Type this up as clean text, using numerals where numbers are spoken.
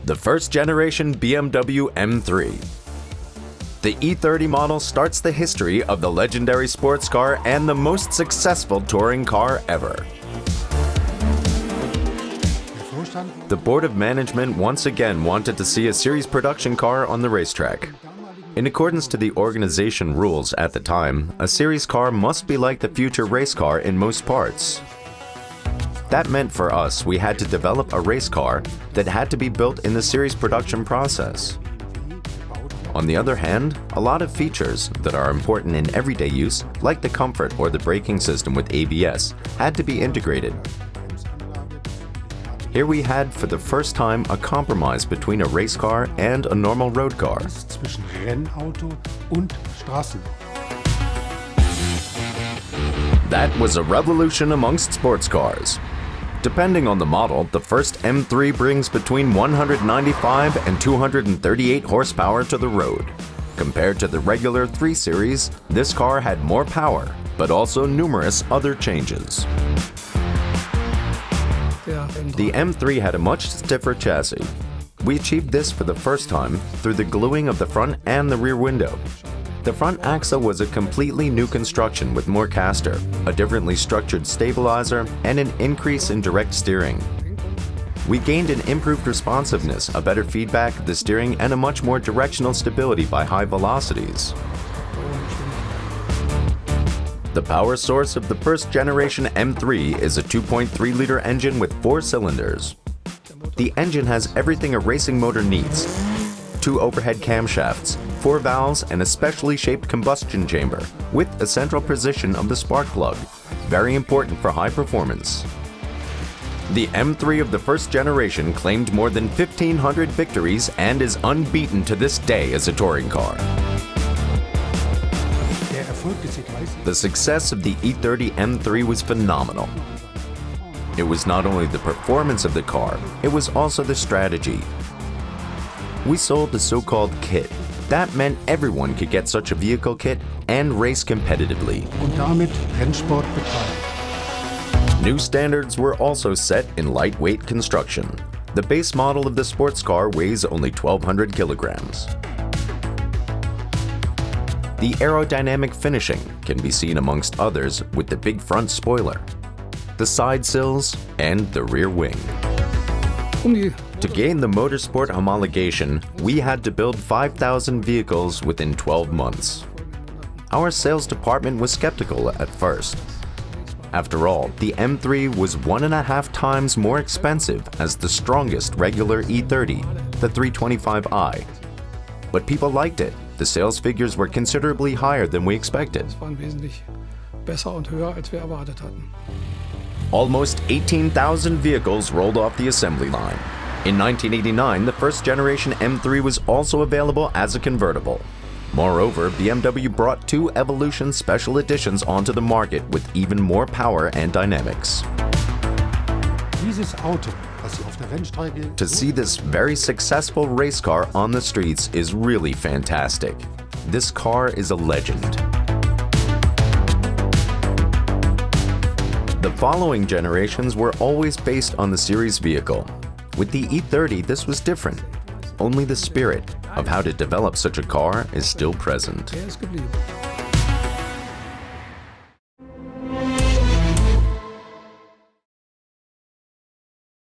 the first generation BMW M3. The E30 model starts the history of the legendary sports car and the most successful touring car ever. The Board of Management once again wanted to see a series production car on the racetrack. In accordance to the organization rules at the time, a series car must be like the future race car in most parts. That meant for us we had to develop a race car that had to be built in the series production process. On the other hand, a lot of features that are important in everyday use, like the comfort or the braking system with ABS, had to be integrated. Here we had for the first time a compromise between a race car and a normal road car. Zwischen Rennauto und Straßenbahn. That was a revolution amongst sports cars. Depending on the model, the first M3 brings between 195 and 238 horsepower to the road. Compared to the regular 3 Series, this car had more power, but also numerous other changes. The M3 had a much stiffer chassis. We achieved this for the first time through the gluing of the front and the rear window. The front axle was a completely new construction with more caster, a differently structured stabilizer, and an increase in direct steering. We gained an improved responsiveness, a better feedback of the steering, and a much more directional stability by high velocities. The power source of the first generation M3 is a 2.3-liter engine with 4 cylinders. The engine has everything a racing motor needs: 2 overhead camshafts, 4 valves, and a specially shaped combustion chamber with a central position of the spark plug, very important for high performance. The M3 of the first generation claimed more than 1,500 victories and is unbeaten to this day as a touring car. The success of the E30 M3 was phenomenal. It was not only the performance of the car, it was also the strategy. We sold the so-called kit. That meant everyone could get such a vehicle kit and race competitively. Und damit Rennsport betreiben. New standards were also set in lightweight construction. The base model of the sports car weighs only 1,200 kilograms. The aerodynamic finishing can be seen amongst others with the big front spoiler, the side sills, and the rear wing. To gain the motorsport homologation, we had to build 5,000 vehicles within 12 months. Our sales department was skeptical at first. After all, the M3 was 1.5 times more expensive as the strongest regular E30, the 325i. But people liked it. The sales figures were considerably higher than we expected. Almost 18,000 vehicles rolled off the assembly line. In 1989, the first generation M3 was also available as a convertible. Moreover, BMW brought 2 Evolution Special Editions onto the market with even more power and dynamics. To see this very successful race car on the streets is really fantastic. This car is a legend. The following generations were always based on the series vehicle. With the E30, this was different. Only the spirit of how to develop such a car is still present.